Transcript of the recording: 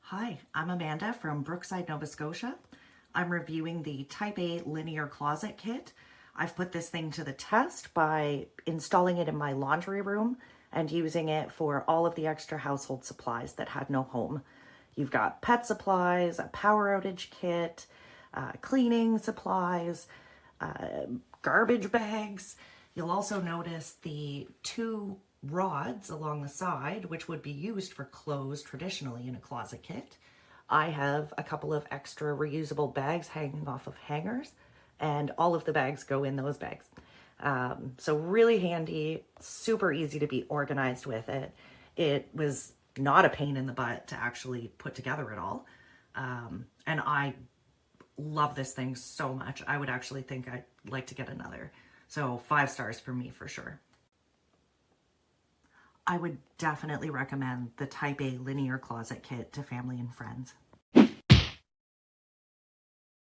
Hi, I'm Amanda from Brookside, Nova Scotia. I'm reviewing the Type A linear closet kit. I've put this thing to the test by installing it in my laundry room and using it for all of the extra household supplies that had no home. You've got pet supplies, a power outage kit, cleaning supplies, garbage bags. You'll also notice the two rods along the side, which would be used for clothes traditionally in a closet kit. I have a couple of extra reusable bags hanging off of hangers, and all of the bags go in those bags. So really handy, super easy to be organized with it. It was not a pain in the butt to actually put together at all. And I love this thing so much. I would actually think I'd like to get another. So 5 stars for me for sure. I would definitely recommend the Type A linear closet kit to family and friends.